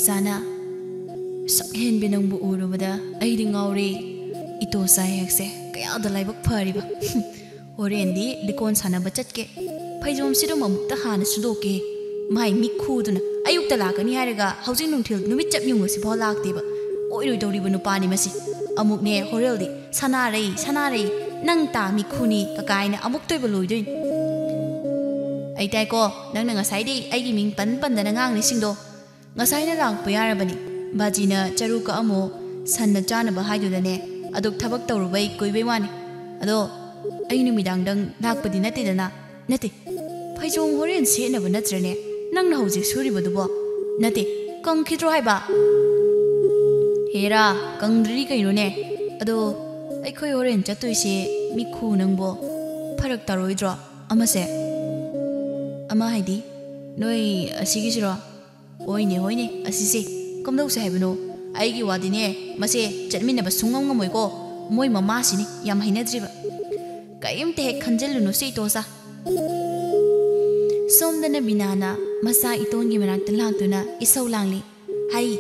ꯏꯇꯣꯆꯥꯅ ꯁꯛꯍꯦꯟꯕꯤ ꯅꯪꯕꯨ ꯎꯔꯨꯕꯗ ꯑꯩꯗꯤ ꯉꯥꯎꯔꯦ ꯏꯇꯣꯆꯥ ꯍꯦꯛꯁꯦ ꯀꯌꯥꯗ ꯂꯥꯏꯕꯛ ꯐꯔꯤꯕ ꯍꯣꯔꯦꯟꯗꯤ ꯂꯤꯀꯣꯟ ꯁꯥꯟꯅꯕ ꯆꯠꯀꯦ ꯐꯩꯖꯣꯝꯁꯤꯗ ꯑꯃꯨꯛꯇ ꯍꯥꯟꯅ ꯁꯨꯗꯣꯛꯀꯦ ꯃꯥꯏ ꯃꯤꯈꯨꯗꯨꯅ ꯑꯌꯨꯛꯇ ꯂꯥꯛꯀꯅꯤ ꯍꯥꯏꯔꯒ ꯍꯧꯖꯤꯛ ꯅꯨꯡꯊꯤꯜ ꯅꯨꯃꯤꯠ ꯆꯞ ꯌꯨꯡꯉꯁꯤꯐꯥꯎ ꯂꯥꯛꯇꯦꯕ ꯑꯣꯏꯔꯣꯏꯗꯧꯔꯤꯕ ꯅꯨꯄꯥꯅꯤ ꯃꯁꯤ ꯑꯃꯨꯛꯅꯦ ꯍꯣꯔꯦꯜꯗꯤ ꯁꯅꯥꯔꯩ ꯅꯪ ꯇꯥ ꯃꯤꯈꯨꯅꯤ ꯀꯀꯥꯏꯅ ꯑꯃꯨꯛꯇꯣꯏꯕ ꯂꯣꯏꯗꯣꯏꯅꯤ ꯑꯩ ꯇꯥꯏꯀꯣ ꯅꯪꯅ ꯉꯁꯥꯏꯗꯤ ꯑꯩꯒꯤ ꯃꯤꯡ ꯄꯟꯗꯅ ꯉꯥꯡꯂꯤꯁꯤꯡꯗꯣ ꯉꯁꯥꯏꯅ ꯂꯥꯛꯄ ꯌꯥꯔꯕꯅꯤ ꯕꯥꯖꯤꯅ ꯆꯔꯨ ꯀꯛꯑꯝꯃꯣ ꯁꯟꯅ ꯆꯥꯅꯕ ꯍꯥꯏꯗꯨꯗꯅꯦ ꯑꯗꯨꯛ ꯊꯕꯛ ꯇꯧꯔꯨꯕꯩ ꯀꯨꯏꯕꯩ ꯋꯥꯅꯤ ꯑꯗꯣ ꯑꯩ ꯅꯨꯃꯤꯗꯥꯡꯗꯪ ꯂꯥꯛꯄꯗꯤ ꯅꯠꯇꯦꯗꯅ ꯅꯠꯇꯦ ꯐꯩꯖꯣꯝ ꯍꯣꯔꯦꯟ ꯁꯦꯠꯅꯕ ꯅꯠꯇ꯭ꯔꯅꯦ ꯅꯪꯅ ꯍꯧꯖꯤꯛ ꯁꯨꯔꯤꯕꯗꯨꯕꯣ ꯅꯠꯇꯦ ꯀꯪꯈꯤꯗ꯭ꯔꯣ ꯍꯥꯏꯕ ꯍꯦꯔꯥ ꯀꯪꯗ꯭ꯔꯤ ꯀꯩꯅꯣꯅꯦ ꯑꯗꯣ ꯑꯩꯈꯣꯏ ꯍꯣꯔꯦꯟ ꯆꯠꯇꯣꯏꯁꯦ ꯃꯤꯈꯨ ꯅꯪꯕꯣ ꯐꯔꯛ ꯇꯥꯔꯣꯏꯗ꯭ꯔꯣ ꯑꯃꯁꯦ ꯑꯃ ꯍꯥꯏꯗꯤ ꯅꯣꯏ ꯑꯁꯤꯒꯤꯁꯤꯔꯣ ꯍꯣꯏꯅꯦ ꯑꯁꯤꯁꯦ ꯀꯝꯗꯧꯁꯦ ꯍꯥꯏꯕꯅꯣ ꯑꯩꯒꯤ ꯋꯥꯗꯤꯅꯦ ꯃꯁꯦ ꯆꯠꯃꯤꯟꯅꯕ ꯁꯨꯡꯉꯝ ꯉꯝꯃꯣꯏꯀꯣ ꯃꯣꯏ ꯃꯃꯥꯁꯤꯅꯤ ꯌꯥꯝ ꯍꯩꯅꯗ꯭ꯔꯤꯕ ꯀꯩꯝꯇ ꯍꯦꯛ ꯈꯟꯖꯤꯜꯂꯨꯅꯨ ꯁꯤ ꯏꯇꯣꯆꯥ ꯁꯣꯝꯗꯅ ꯕꯤꯅꯥꯅ ꯃꯆꯥ ꯏꯇꯣꯟꯒꯤ ꯃꯅꯥꯛꯇ ꯂꯥꯛꯇꯨꯅ ꯏꯁꯧ ꯂꯥꯡꯂꯤ ꯍꯩ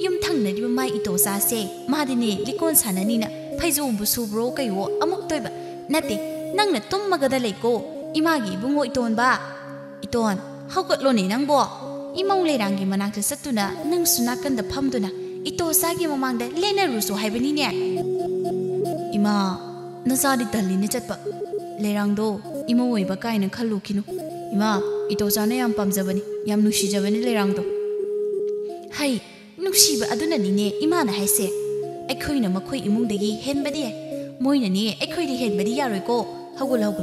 ꯌꯨꯝ ꯊꯪꯅꯔꯤꯕ ꯃꯥꯏ ꯏꯇꯣꯆꯥꯁꯦ ꯃꯥꯗꯤꯅꯦ ꯂꯤꯀꯣꯟ ꯁꯥꯟꯅꯅꯤꯅ ꯐꯩꯖꯣꯝꯕꯨ ꯁꯨꯕ꯭ꯔꯣ ꯀꯩꯋꯣ ꯑꯃꯨꯛꯇꯣꯏꯕ ꯅꯠꯇꯦ ꯅꯪꯅ ꯇꯨꯝꯃꯒꯗ ꯂꯩꯀꯣ ꯏꯃꯥꯒꯤ ꯏꯕꯨꯡꯉꯣ ꯏꯇꯣꯟꯕ ꯏꯇꯣꯟ ꯍꯧꯒꯠꯂꯣꯅꯦ ꯅꯪꯕꯣ ꯏꯃꯧ ꯂꯩꯔꯥꯡꯒꯤ ꯃꯅꯥꯛꯇ ꯆꯠꯇꯨꯅ ꯅꯪꯁꯨ ꯅꯥꯀꯟꯗ ꯐꯝꯗꯨꯅ ꯏꯇꯣꯆꯥꯒꯤ ꯃꯃꯥꯡꯗ ꯂꯦꯟꯅꯔꯨꯁꯨ ꯍꯥꯏꯕꯅꯤꯅꯦ ꯏꯃꯥ ꯅꯆꯥꯗꯤ ꯇꯜꯂꯤꯅꯦ ꯆꯠꯄ ꯂꯩꯔꯥꯡꯗꯣ ꯏꯃꯧ ꯑꯣꯏꯕ ꯀꯥꯏꯅ ꯈꯜꯂꯨꯈꯤꯅꯨ ꯏꯃꯥ ꯏꯇꯣꯆꯥꯅ ꯌꯥꯝ ꯄꯥꯝꯖꯕꯅꯤ ꯌꯥꯝ ꯅꯨꯡꯁꯤꯖꯕꯅꯤ ꯂꯩꯔꯥꯡꯗꯣ ꯍꯩ ꯅꯨꯡꯁꯤꯕ ꯑꯗꯨꯅꯅꯤꯅꯦ ꯏꯃꯥꯅ ꯍꯥꯏꯁꯦ ꯑꯩꯈꯣꯏꯅ ꯃꯈꯣꯏ ꯏꯃꯨꯡꯗꯒꯤ ꯍꯦꯟꯕꯗꯤ ꯌꯥꯏ ꯃꯣꯏꯅꯅꯦ ꯑꯩꯈꯣꯏꯗꯤ ꯍꯦꯟꯕꯗꯤ ꯌꯥꯔꯣꯏꯀꯣ ꯍꯧꯒꯠ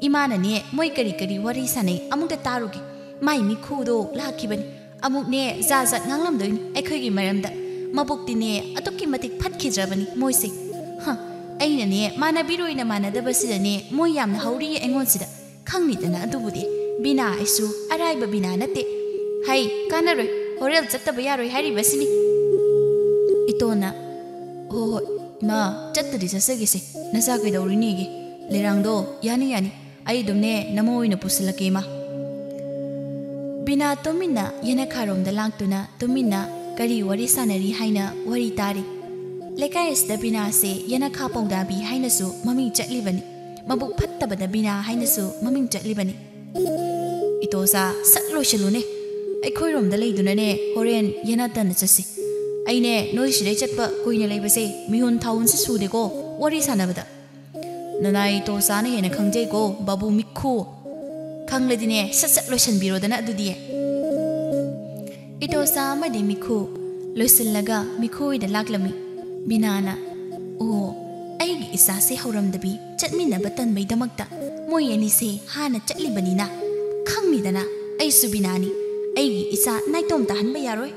ꯏꯃꯥꯅꯅꯦ ꯃꯣꯏ ꯀꯔꯤ ꯋꯥꯔꯤ ꯁꯥꯟꯅꯩ ꯑꯃꯨꯛꯇ ꯇꯥꯔꯨꯒꯦ ꯃꯥꯏ ꯃꯤꯈꯨꯗꯣ ꯂꯥꯛꯈꯤꯕꯅꯤ ꯑꯃꯨꯛꯅꯦ ꯖꯥꯠ ꯉꯥꯡꯂꯝꯗꯣꯏꯅꯤ ꯑꯩꯈꯣꯏꯒꯤ ꯃꯔꯝꯗ ꯃꯕꯨꯛꯇꯤꯅꯦ ꯑꯗꯨꯛꯀꯤ ꯃꯇꯤꯛ ꯐꯠꯈꯤꯗ꯭ꯔꯕꯅꯤ ꯃꯣꯏꯁꯦ ꯑꯩꯅꯅꯦ ꯃꯥꯟꯅꯕꯤꯔꯣꯏꯅ ꯃꯥꯟꯅꯗꯕꯁꯤꯗꯅꯦ ꯃꯣꯏ ꯌꯥꯝꯅ ꯍꯧꯔꯤꯌꯦ ꯑꯩꯉꯣꯟꯁꯤꯗ ꯈꯪꯅꯤꯗꯅ ꯑꯗꯨꯕꯨꯗꯤ ꯕꯤꯅꯥ ꯑꯩꯁꯨ ꯑꯔꯥꯏꯕ ꯕꯤꯅꯥ ꯅꯠꯇꯦ ꯍꯩ ꯀꯥꯟꯅꯔꯣꯏ ꯍꯣꯔꯦꯜ ꯆꯠꯇꯕ ꯌꯥꯔꯣꯏ ꯍꯥꯏꯔꯤꯕꯁꯤꯅꯤ ꯏꯇꯣꯟꯅ ꯍꯣꯏ ꯏꯃꯥ ꯆꯠꯇꯗꯤ ꯆꯠꯆꯒꯦꯁꯦ ꯅꯆꯥ ꯀꯩꯗꯧꯔꯤꯅꯦꯒꯤ ꯂꯩꯔꯥꯡꯗꯣ ꯌꯥꯅꯤ ꯑꯩ ꯑꯗꯨꯝꯅꯦ ꯅꯃ ꯑꯣꯏꯅ ꯄꯨꯁꯤꯜꯂꯛꯀꯦ ꯏꯃꯥ ꯕꯤꯅꯥ ꯇꯨꯃꯤꯟꯅ ꯌꯦꯅꯈꯥꯔꯣꯝꯗ ꯂꯥꯛꯇꯨꯅ ꯇꯨꯃꯤꯟꯅ ꯀꯔꯤ ꯋꯥꯔꯤ ꯁꯥꯟꯅꯔꯤ ꯍꯥꯏꯅ ꯋꯥꯔꯤ ꯇꯥꯔꯤ ꯂꯩꯀꯥꯏ ꯑꯁꯤꯗ ꯕꯤꯅꯥꯁꯦ ꯌꯦꯅꯈꯥ ꯄꯧꯗꯥꯕꯤ ꯍꯥꯏꯅꯁꯨ ꯃꯃꯤꯡ ꯆꯠꯂꯤꯕꯅꯤ ꯃꯕꯨꯛ ꯐꯠꯇꯕꯗ ꯕꯤꯅꯥ ꯍꯥꯏꯅꯁꯨ ꯃꯃꯤꯡ ꯆꯠꯂꯤꯕꯅꯤ ꯏꯇꯣꯆꯥ ꯁꯠ ꯂꯣꯏꯁꯜꯂꯨꯅꯦ ꯑꯩꯈꯣꯏꯔꯣꯝꯗ ꯂꯩꯗꯨꯅꯅꯦ ꯍꯣꯔꯦꯟ ꯌꯦꯅꯥꯇꯅ ꯆꯠꯁꯤ ꯑꯩꯅꯦ ꯅꯣꯏ ꯁꯤꯗꯩ ꯆꯠꯄ ꯀꯨꯏꯅ ꯂꯩꯕꯁꯦ ꯃꯤꯍꯨꯟ ꯊꯥꯎꯟꯁꯤ ꯁꯨꯗꯦꯀꯣ ꯋꯥꯔꯤ ꯁꯥꯟꯅꯕꯗ ꯅꯅꯥꯏ ꯏꯇꯣꯆꯥꯅ ꯍꯦꯟꯅ ꯈꯪꯖꯩꯀꯣ ꯕꯥꯕꯨ ꯃꯤꯈꯨ ꯈꯪꯂꯗꯤꯅꯦ ꯁꯠ ꯂꯣꯏꯁꯟꯕꯤꯔꯣꯗꯅ ꯑꯗꯨꯗꯤ ꯏꯇꯣꯆꯥ ꯑꯃꯗꯤ ꯃꯤꯈꯨ ꯂꯣꯏꯁꯤꯜꯂꯒ ꯃꯤꯈꯨꯏꯗ ꯂꯥꯛꯂꯝꯃꯤ ꯕꯤꯅꯥꯅ ꯑꯣ ꯑꯩꯒꯤ ꯏꯆꯥꯁꯦ ꯍꯧꯔꯝꯗꯕꯤ ꯆꯠꯃꯤꯟꯅꯕ ꯇꯟꯕꯩꯗꯃꯛꯇ ꯃꯣꯏ ꯑꯅꯤꯁꯦ ꯍꯥꯟꯅ ꯆꯠꯂꯤꯕꯅꯤꯅ ꯈꯪꯅꯤꯗꯅ ꯑꯩꯁꯨ ꯕꯤꯅꯥꯅꯤ ꯑꯩꯒꯤ ꯏꯆꯥ ꯅꯥꯏꯇꯣꯝ ꯇꯥꯍꯟꯕ ꯌꯥꯔꯣꯏ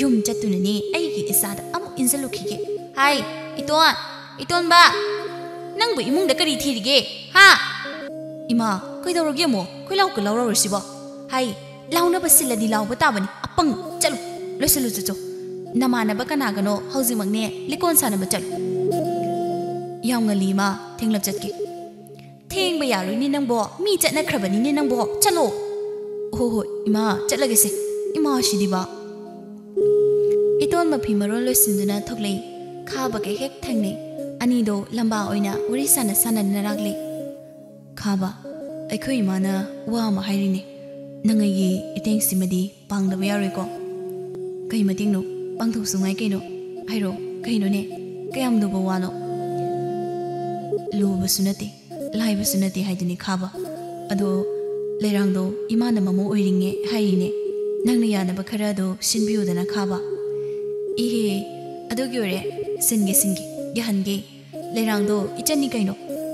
ꯌꯨꯝ ꯆꯠꯇꯨꯅꯅꯦ ꯑꯩꯒꯤ ꯏꯆꯥꯗ ꯑꯃꯨꯛ ꯏꯟꯖꯜꯂꯨꯈꯤꯒꯦ ꯍꯥꯏ ꯏꯇꯣꯟꯕ ꯅꯪꯕꯨ ꯏꯃꯨꯡꯗ ꯀꯔꯤ ꯊꯤꯔꯤꯒꯦ ꯍꯥ ꯏꯃꯥ ꯀꯩꯗꯧꯔꯒꯦ ꯑꯃꯨꯛ ꯈꯣꯏ ꯂꯥꯎꯔꯨꯔꯁꯤꯕꯣ ꯍꯥꯏ ꯂꯥꯎꯅꯕ ꯁꯤꯜꯂꯗꯤ ꯂꯥꯎꯕ ꯇꯥꯕꯅꯤ ꯑꯄꯪ ꯆꯠꯂꯨ ꯂꯣꯏꯁꯜꯂꯨ ꯆꯠꯆꯣ ꯅꯃꯥꯟꯅꯕ ꯀꯅꯥꯒꯅꯣ ꯍꯧꯖꯤꯛꯃꯛꯅꯦ ꯂꯤꯀꯣꯟ ꯁꯥꯟꯅꯕ ꯆꯠꯂꯨ ꯌꯥꯝ ꯉꯜꯂꯤ ꯏꯃꯥ ꯊꯦꯡꯂꯞ ꯆꯠꯀꯦ ꯊꯦꯡꯕ ꯌꯥꯔꯣꯏꯅꯦ ꯅꯪꯕꯣ ꯃꯤ ꯆꯠꯅꯈ꯭ꯔꯕꯅꯤꯅꯦ ꯅꯪꯕꯣ ꯆꯠꯂꯣ ꯍꯣꯏ ꯏꯃꯥ ꯆꯠꯂꯒꯦꯁꯦ ꯏꯃꯥ ꯁꯤꯗꯤꯕ ꯏꯇꯣꯟ ꯃꯐꯤ ꯃꯔꯣꯟ ꯂꯣꯏꯁꯤꯟꯗꯨꯅ ꯊꯣꯛꯂꯛꯏ ꯈꯥꯕꯒ ꯍꯦꯛ ꯊꯦꯡꯅꯩ ꯑꯅꯤꯗꯣ ꯂꯝꯕꯥ ꯑꯣꯏꯅ ꯋꯥꯔꯤ ꯁꯥꯟꯅꯗꯨꯅ ꯂꯥꯛꯂꯤ ꯈꯥꯕ ꯑꯩꯈꯣꯏ ꯏꯃꯥꯅ ꯋꯥ ꯑꯃ ꯍꯥꯏꯔꯤꯅꯦ ꯅꯪ ꯑꯩꯒꯤ ꯏꯇꯦꯡꯁꯤꯃꯗꯤ ꯄꯥꯡꯗꯕ ꯌꯥꯔꯣꯏꯀꯣ ꯀꯩ ꯃꯇꯦꯡꯅꯣ ꯄꯥꯡꯊꯣꯛꯁꯨꯉꯥꯏ ꯀꯩꯅꯣ ꯍꯥꯏꯔꯣ ꯀꯩꯅꯣꯅꯦ ꯀꯌꯥꯝ ꯂꯨꯕ ꯋꯥꯅꯣ ꯂꯨꯕꯁꯨ ꯅꯠꯇꯦ ꯂꯥꯏꯕꯁꯨ ꯅꯠꯇꯦ ꯍꯥꯏꯗꯨꯅꯤ ꯈꯥꯕ ꯑꯗꯣ ꯂꯩꯔꯥꯡꯗꯣ ꯏꯃꯥꯅ ꯃꯃꯧ ꯑꯣꯏꯔꯤꯉꯦ ꯍꯥꯏꯔꯤꯅꯦ ꯅꯪꯅ ꯌꯥꯅꯕ ꯈꯔ ꯑꯗꯣ ꯁꯤꯟꯕꯤꯌꯨꯗꯅ ꯈꯥꯕ ꯏꯍꯦ ꯑꯗꯨꯒꯤ ꯑꯣꯏꯔꯦ ꯁꯤꯟꯒꯦ ꯌꯥꯍꯟꯒꯦ ꯂꯩꯔꯥꯡꯗꯣ ꯏꯆꯟꯅꯤ ꯀꯩꯅꯣ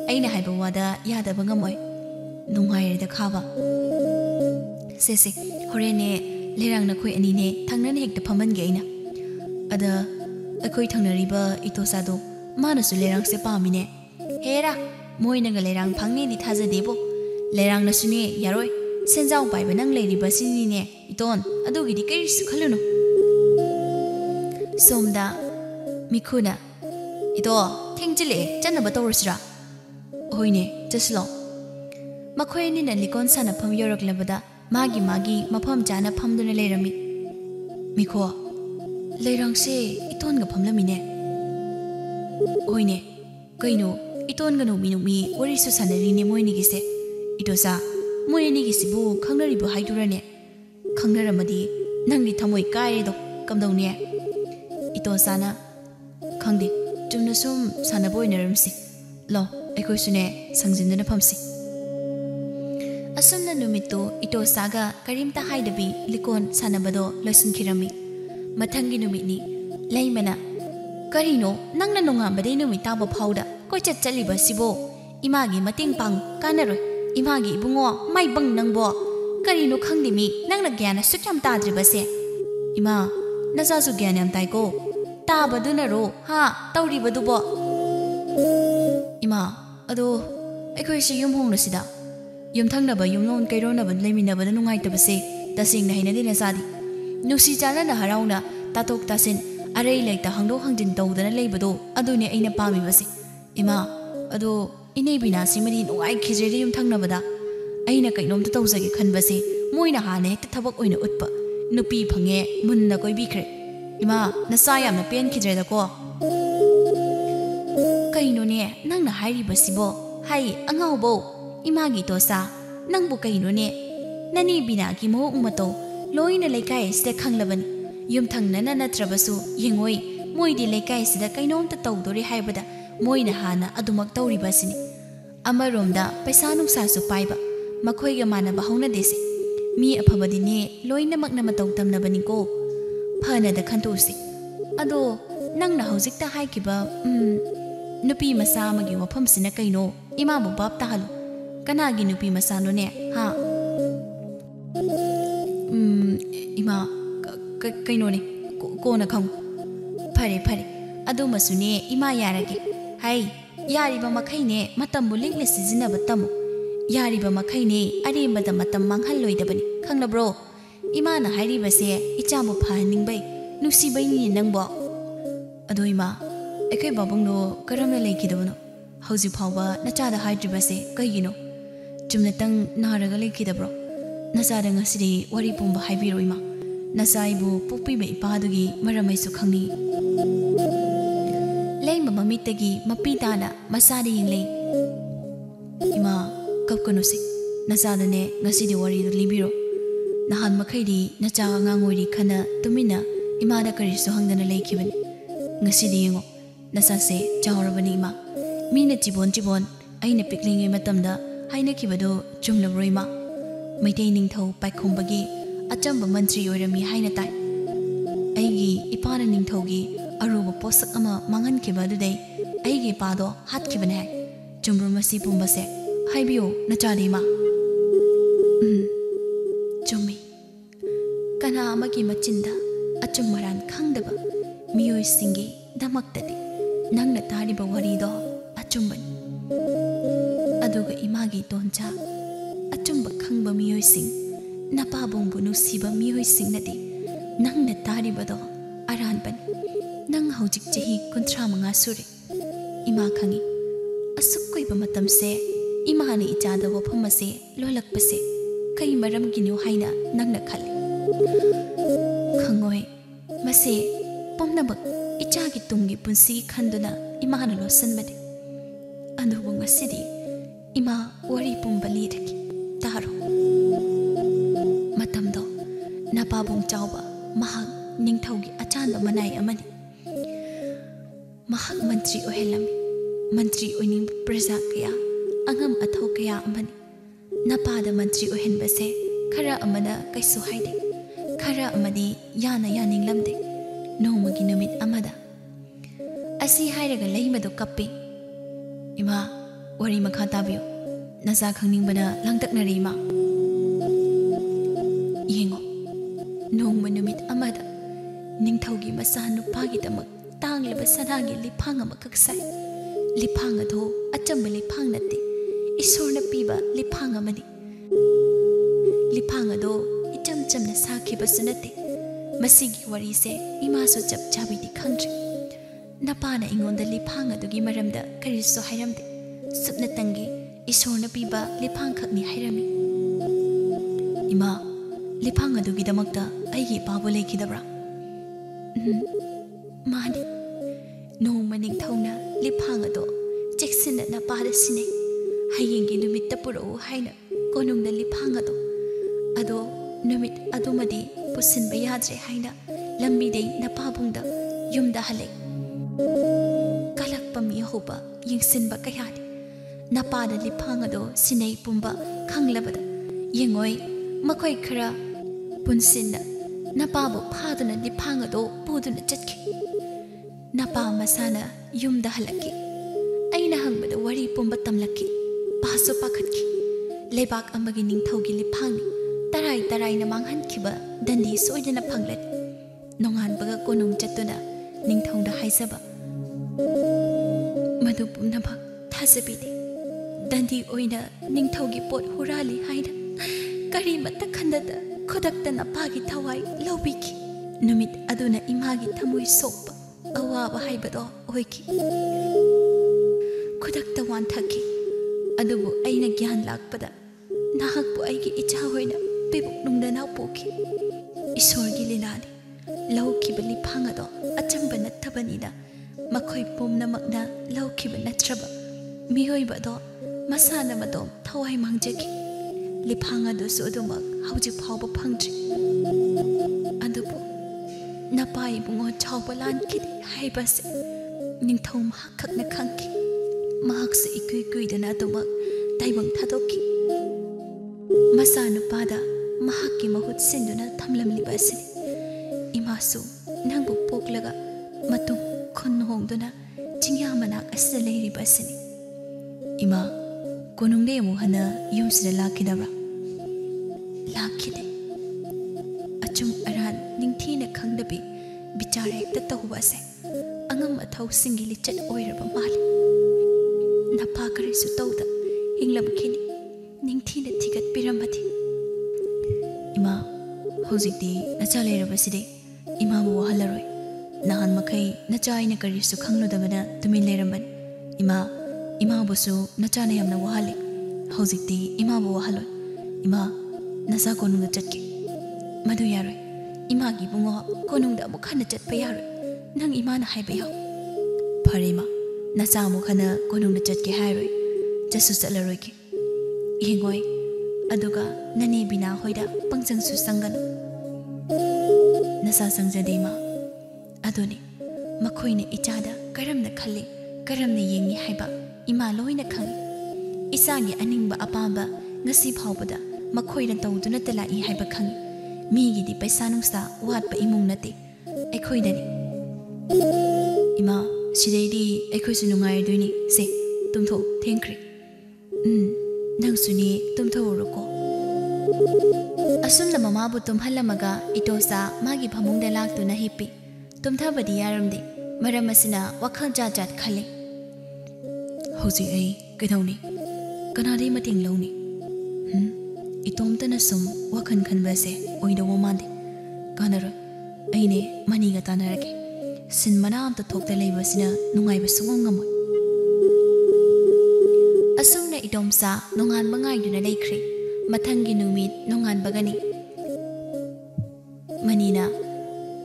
ꯑꯩꯅ ꯍꯥꯏꯕ ꯋꯥꯗ ꯌꯥꯗꯕ ꯉꯝꯃꯣꯏ ꯅꯨꯡꯉꯥꯏꯔꯦꯗ ꯈꯥꯕ ꯁꯦ ꯍꯣꯔꯦꯟꯅꯦ ꯂꯩꯔꯥꯡ ꯅꯈꯣꯏ ꯑꯅꯤꯅꯦ ꯊꯪꯅꯅ ꯍꯦꯛꯇ ꯐꯝꯍꯟꯒꯦ ꯑꯩꯅ ꯑꯗ ꯑꯩꯈꯣꯏ ꯊꯪꯅꯔꯤꯕ ꯏꯇꯣꯆꯥꯗꯣ ꯃꯥꯅꯁꯨ ꯂꯩꯔꯥꯡꯁꯦ ꯄꯥꯝꯃꯤꯅꯦ ꯍꯦꯔꯥ ꯃꯣꯏꯅꯒ ꯂꯩꯔꯥꯡ ꯐꯪꯅꯦꯗꯤ ꯊꯥꯖꯗꯦꯕꯣ ꯂꯩꯔꯥꯡꯅꯁꯨꯅꯦ ꯌꯥꯔꯣꯏ ꯁꯦꯟꯖꯥꯎ ꯄꯥꯏꯕ ꯅꯪ ꯂꯩꯔꯤꯕꯁꯤꯅꯤꯅꯦ ꯏꯇꯣꯟ ꯑꯗꯨꯒꯤꯗꯤ ꯀꯔꯤꯁꯨ ꯈꯜꯂꯨꯅꯨ ꯁꯣꯝꯗ ꯃꯤꯈꯨꯅ ꯏꯇꯣ ꯊꯦꯡꯖꯤꯜꯂꯛꯑꯦ ꯆꯠꯅꯕ ꯇꯧꯔꯁꯤꯔꯥ ꯍꯣꯏꯅꯦ ꯆꯠꯁꯤꯂꯣ ꯃꯈꯣꯏ ꯑꯅꯤꯅ ꯂꯤꯀꯣꯟ ꯁꯥꯟꯅꯐꯝ ꯌꯧꯔꯛꯂꯕꯗ ꯃꯥꯒꯤ ꯃꯐꯝ ꯆꯥꯅ ꯐꯝꯗꯨꯅ ꯂꯩꯔꯝꯃꯤ Mikho, leirangse iton ga phamlamine. Hoine, kaino iton ga no mi wari su sanari ne moini gise. Itosa, moini gisibu khangnari bu haidurane. Khangnaramadi nangni thamoi kai do kamdongne. Itosa na khangde chumna sum sanaboi naramsi. Lo, ekoi sune sangjindana phamsi. Asumna numito itosaga karimta haidabi likon sanabado loisunkhirami. Mathangi numitni leimana karino nangna nongambade numita ba phauda koi chaliba sibo imagi mating pang kanaroi imagi ibungo mai bang nangbo karino khangdimi nangna gyana sukyam tadribase ima nasasu gyanam taiko tabadunaro ha tawribadubo ima ado ekoi si yum hongnasida yum thangnaba yumlon kaironaba leiminabada nungaitabase tasingna hainadi nasadi nusi chana na harauna tatok tasin arei laita hangdo hangjin tawdana leibado adune aina pami basi ima ado inei bina simari nuai khijeri yum thangnabada aina kainom ta tawjage khanbase moina hane hekta thabak oina utpa nupi phange munna koi bikhre ima nasa yamna pen khijreda ko kaino ne nangna hairi basibo hai angaubo imagi tosa nangbu kaino ne nani bina ki mo umato loina leikai sida khanglabani yum thangnana natrabasu yengoi moidi leikai sida kainom ta tawdori haibada moina hana adumak tawribasini amaromda paisa nungsa su paiba makhoiga manaba hauna dese mi aphabadine loina makna matau tamnabani ko phana da khantusi ado nangna hojikta haikiba nupi masa magi wafam sina kaino ima bu bab ta halu kanagi nupi masa no ne ha ima kaino ne ko na khang phare adu masune ima yarage hai yariba makhaine matam bulingle sijina batamu yariba makhaine arembada matam manghalloi dabani khanglabro ima na hairi base ichamu phaning bai nusi bai ni nangbo adu ima ekai babung no karamna leikidabano hauji phawba nachada haidri base kaigino chumna tang naraga leikidabro nasada ngasiri wari pumba haibiro ima nasaibu pupi be ipadugi maramai su khangni leima mamitagi mapitana masadi yingle ima kapkonusi nasada ne ngasidi wari du libiro nahan makhaidi nacha ngangori khana tumina imada kari su hangdana leikibani ngasidi yengo nasase chawrabani ima mina chibon aina piklinge matamda haina kibado chumlabroi ma maitai ningthau paikhombagi achamba mantri oirami haina tai aigi ipana ningthaugi aruba posak ama mangan kibadudai aigi pado hat kibane hai chumbru masi pumbase haibiyo nachadi ma chumi kana amagi machinda achummaran khangdaba miyoi singi damaktadi nangna tariba warido achumbani aduga imagi toncha achumba khangba miyoi sing napabongbu nusiba miyoi sing nadi nangna taribado aranban nang haujik chahi 35 sure ima khangi asuk koiba matamse imani ichada wafamase lolakpase kai maram ginu haina nangna khali khangoi mase pomnabak ichagi tungi punsi khanduna imana losanbade adubu ngasidi ima wari pumbali thaki taro matamdo napabong chawba mahak ningthaugi achanba manai amani mahak mantri ohelami mantri oining praja kaya angam athau kaya amani napada mantri ohenbase khara amana kaisu haide khara amadi yana yaninglamde nomagi numit amada asi hairaga leimado kappe ima wari makha tabiyo nasa khangningbana langtaknari ma yengo nongma numit amada ningthaugi masa nupagi damak tangleba sanagi liphang ama kaksai liphang ado achamba liphang nate isorna piba liphang amani liphang ado icham chamna sakhiba sunate masigi wari se ima so chap chabi di khangri napana ingonda liphang adugi maramda kariso hairamde supna tangi isorna piba liphang khakni hairami ima liphang adugi damakta aigi babu leikidabra Mani Noma Ningthona Lipang ado Jackson na para sine Hayingi numit tapuro haina Konung na lipang ado numit adumadi pusin bayadre haina Lambide na pabungda Yumda hale Kalak pami hoba Yingsin ba kayadi Napada lipang ado sinay pumba Kanglabada Yengoy Makoy kara Punsinna Napabu paduna lipang ado Puduna chatki Napa masana Yumda halaki Aina hangbada wari pumba tamlaki Paso pakatki Lebak amagi ningthaugi lipangni Taray na manghankiba Dandi soidana panglet Nongan baga konong chatuna Ningthauda haisaba Madu pumnaba Thasabidi Dandi oina ningthaugi pot hurali haina Kari matakhandada Kodakta na pagi thawai Lobiki Numit aduna imagi thamui sokpa Awaba haibado oiki Kodakta wanthaki Adubu aina gyan lakpada Nahakbu aigi icha hoina Pibuk nungdanaw poki Isorgi lilali Lawkiba lipangado Achamba nattabanina Makoy pumna magna Lawkiba natraba Mihoiba do Masana madom Thawai mangjaki Lipangado su adumak Hawjik phawba phangdri Adubu Napai bungo chawba lan kidi Haibase Ningthau mahakak na kangki Mahaksa ikui dana adumak Taibang tadoki Masana pada Mahaki mahut sinduna Thamlam libasini Imasu Nangbu poklaga Matung konhong duna Jingya manak asida leiri basini Ima Konungde muhana Yumsida lakidabra Lakide Achung aran Ningthina khangdabi Bichara ekta tahubase Angam athau singi lichat oiraba mali Napa karisu tauda Hinglam kini Ningthina thigat piramati Ima Hojikti nacha leirabaside Ima bu wahalaroi Nahan makai nacha aina karisu khangludabana tumin leirambani Ima busu nacha na yamna wahali Hojikti ima bu wahaloi Ima nasa konungda chatki Madu yaroi Ima gi bungo konungda amu khana chatpa yaroi Nang ima na haiba yaw Parima Nasa amu khana konungda chatki hairoi Jasu chatlaroi ki Yengoi Aduga nani bina hoida Pangchang su sangano Nasa sangjade ima Adoni Makoyne ichada Karamna khali Karamna yengi haiba Ima loina khangi Isagi aningba apamba Ngasi phawbada Makoyna tawduna talai haiba khangi Migi di paisa nungsa Watpa imung nati Ekhoidani Ima Sidaidi Ekhoisu nungai duini Se Tumtho Thengkri Nangsuni tumthawuruko Asumna mamabu tumhalamaga itosa magi phamungda laktuna hippi tumthabadi yaramde maramasina wakhal jat khale Hoji ai kaidawni kanari mating lawni itomtana sum wakhan khanbase oidawa mande kanaro aine maniga tanarake sin manamta thokta leibasina nungaiba sungam Asumna idomsa nongan bangai duna leikri Mathangi numit nongan bagani Manina